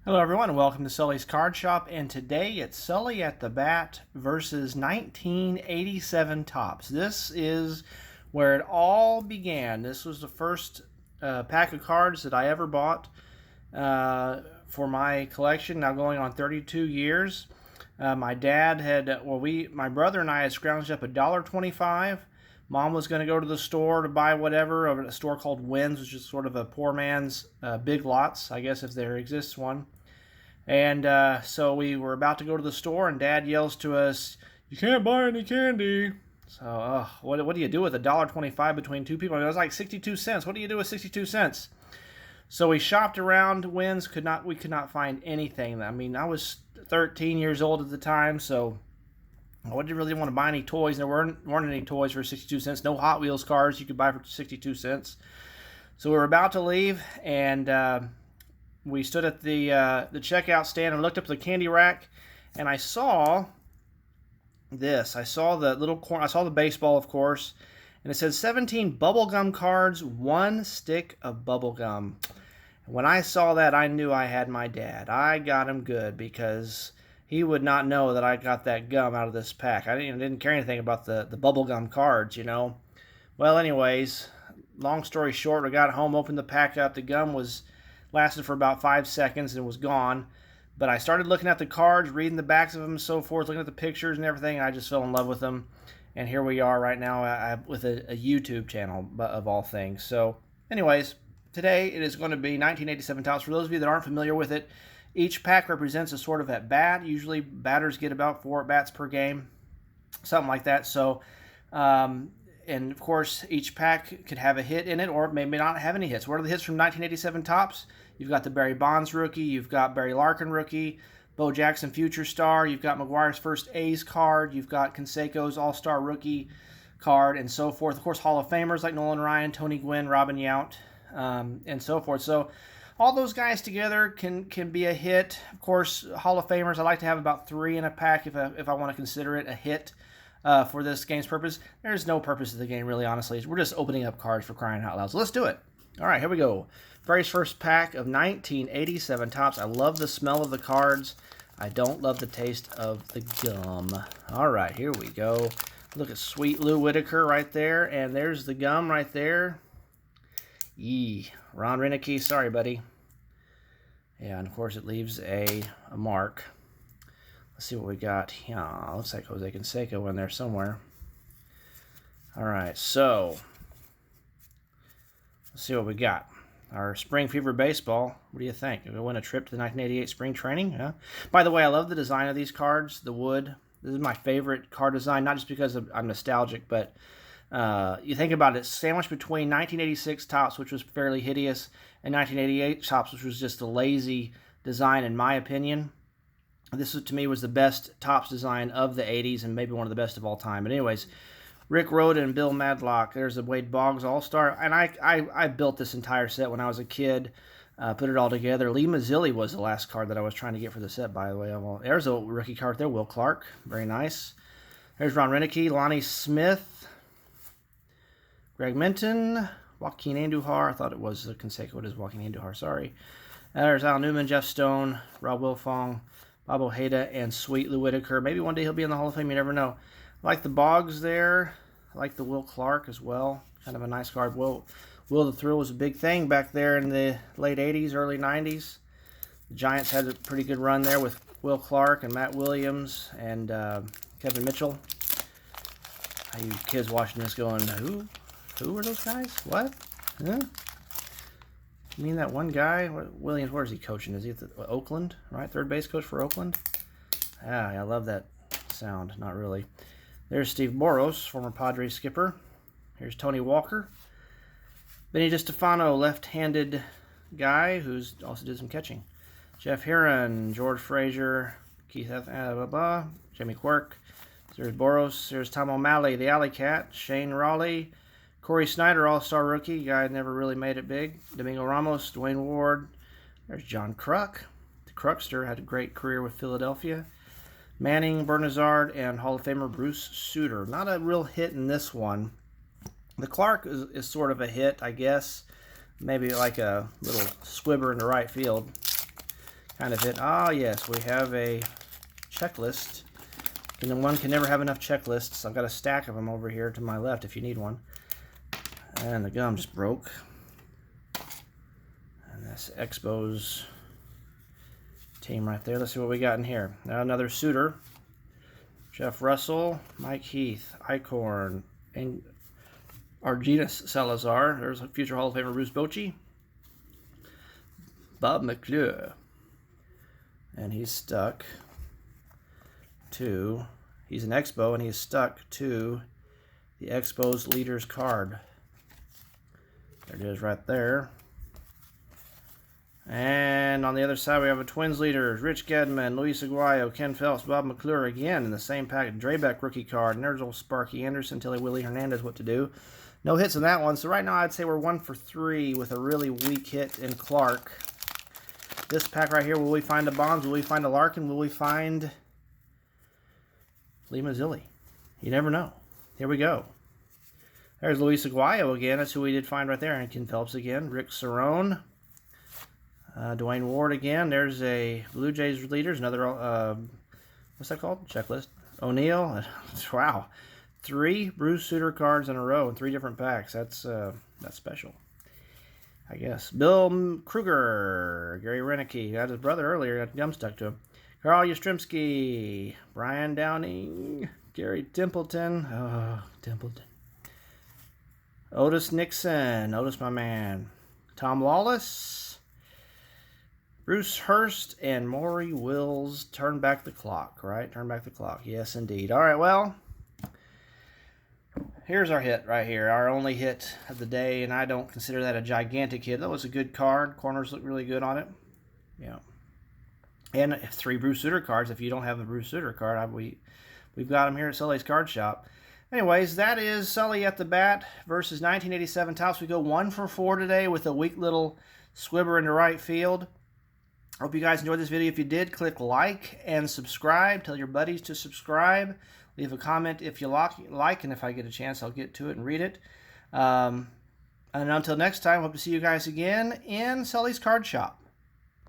Hello everyone, welcome to Sully's Card Shop, and today it's Sully at the bat versus 1987 Topps. This is where it all began. This was the first pack of cards that I ever bought for my collection, now going on 32 years. My dad had, my brother and I had scrounged up $1.25. Mom was going to go to the store to buy whatever over at a store called Wynn's, which is sort of a poor man's Big Lots, I guess, if there exists one. And so we were about to go to the store, and Dad yells to us, "You can't buy any candy." So, what do you do with $1.25 between two people? I mean, it was like 62 cents. What do you do with 62 cents? So we shopped around Wynn's. We could not find anything. I mean, I was 13 years old at the time, so I didn't really want to buy any toys. There weren't any toys for 62 cents. No Hot Wheels cars you could buy for 62 cents. So we were about to leave, and we stood at the checkout stand and looked up the candy rack, and I saw this. I saw the little corn. I saw the baseball, of course, and it said 17 bubblegum cards, 1 stick of bubblegum. When I saw that, I knew I had my dad. I got him good because he would not know that I got that gum out of this pack. I didn't care anything about the bubblegum cards, you know. Well, anyways, long story short, we got home, opened the pack up. The gum lasted for about 5 seconds and was gone. But I started looking at the cards, reading the backs of them and so forth, looking at the pictures and everything, and I just fell in love with them. And here we are right now with a YouTube channel, of all things. So, anyways, today it is going to be 1987 Topps. For those of you that aren't familiar with it, each pack represents a sort of at bat. Usually batters get about 4 at-bats per game, something like that. So, and of course, each pack could have a hit in it or maybe not have any hits. What are the hits from 1987 Topps? You've got the Barry Bonds rookie, you've got Barry Larkin rookie, Bo Jackson Future Star, you've got McGuire's first A's card, you've got Canseco's All-Star rookie card, and so forth. Of course, Hall of Famers like Nolan Ryan, Tony Gwynn, Robin Yount, and so forth. So all those guys together can be a hit. Of course, Hall of Famers, I like to have about 3 in a pack if I want to consider it a hit. For this game's purpose. There's no purpose to the game, really, honestly. We're just opening up cards for crying out loud. So let's do it. All right, here we go. Very first pack of 1987 Topps. I love the smell of the cards. I don't love the taste of the gum. All right, here we go. Look at Sweet Lou Whitaker right there, and there's the gum right there. Ron Renicky, sorry, buddy. Yeah, and of course it leaves a mark. Let's see what we got. Yeah, looks like Jose Canseco in there somewhere. All right, so let's see what we got. Our Spring Fever Baseball. What do you think? Did we win a trip to the 1988 spring training? Yeah. By the way, I love the design of these cards, the wood. This is my favorite card design, not just because I'm nostalgic, but you think about it, sandwiched between 1986 Topps, which was fairly hideous, and 1988 Topps, which was just a lazy design, in my opinion. This, to me, was the best Topps design of the 80s and maybe one of the best of all time. But anyways, Rick Rhoda and Bill Madlock. There's the Wade Boggs All-Star. And I built this entire set when I was a kid, put it all together. Lee Mazzilli was the last card that I was trying to get for the set, by the way. There's a rookie card there, Will Clark. Very nice. There's Ron Renicky, Lonnie Smith, Greg Minton, Joaquin Andujar. I thought it was Canseco. It is Joaquin Andujar, sorry. There's Al Newman, Jeff Stone, Rob Wilfong, Bob Ojeda, and Sweet Lou Whitaker. Maybe one day he'll be in the Hall of Fame. You never know. I like the Boggs there. I like the Will Clark as well. Kind of a nice card. Will the Thrill was a big thing back there in the late 80s, early 90s. The Giants had a pretty good run there with Will Clark and Matt Williams and Kevin Mitchell. How you kids watching this going, who are those guys? What? Huh? You mean that one guy? Williams, where is he coaching? Is he at Oakland, right? Third base coach for Oakland? Yeah, I love that sound. Not really. There's Steve Boros, former Padres skipper. Here's Tony Walker. Benny DiStefano, left-handed guy who's also did some catching. Jeff Heron, George Frazier, Keith Jimmy Quirk. There's Boros. There's Tom O'Malley, the Alley Cat. Shane Raleigh. Corey Snyder, all-star rookie. Guy never really made it big. Domingo Ramos, Dwayne Ward. There's John Kruk. The Krukster had a great career with Philadelphia. Manning, Bernazard, and Hall of Famer Bruce Sutter. Not a real hit in this one. The Clark is sort of a hit, I guess. Maybe like a little squibber in the right field. kind of hit. Ah, yes, we have a checklist. And one can never have enough checklists. I've got a stack of them over here to my left if you need one. And the gum just broke. And that's Expo's team right there. Let's see what we got in here. Now another suitor. Jeff Russell, Mike Heath, Eichhorn, and Argenis Salazar. There's a future Hall of Famer Bruce Bochy. Bob McClure. And he's stuck to, he's an Expo and he's stuck to the Expo's leaders card. There it is right there. And on the other side we have a Twins leaders, Rich Gedman, Luis Aguayo, Ken Phelps, Bob McClure again in the same pack. Draybeck rookie card. And there's old Sparky Anderson, Tilly Willie Hernandez what to do. No hits in that one. So right now I'd say we're 1 for 3 with a really weak hit in Clark. This pack right here, will we find a Bonds? Will we find a Larkin? Will we find Lee Mazzilli? You never know. Here we go. There's Luis Aguayo again. That's who we did find right there. And Ken Phelps again. Rick Cerrone. Dwayne Ward again. There's a Blue Jays leaders. Another, what's that called? Checklist. O'Neill. Wow. 3 Bruce Sutter cards in a row in 3 different packs. That's special, I guess. Bill Kruger, Gary Renicky, got his brother earlier, got gum stuck to him. Carl Yastrzemski, Brian Downing, Gary Templeton, Templeton. Otis Nixon, Otis my man. Tom Lawless, Bruce Hurst, and Maury Wills. Turn back the clock, right? Turn back the clock. Yes, indeed. All right, well, here's our hit right here, our only hit of the day, and I don't consider that a gigantic hit. That was a good card. Corners look really good on it. Yeah. And 3 Bruce Sutter cards. If you don't have a Bruce Sutter card, we've got them here at Sully's Card Shop. Anyways, that is Sully at the bat versus 1987 Topps. We go 1 for 4 today with a weak little squibber in the right field. Hope you guys enjoyed this video. If you did, click like and subscribe. Tell your buddies to subscribe. Leave a comment if you like, and if I get a chance, I'll get to it and read it. And until next time, hope to see you guys again in Sully's Card Shop.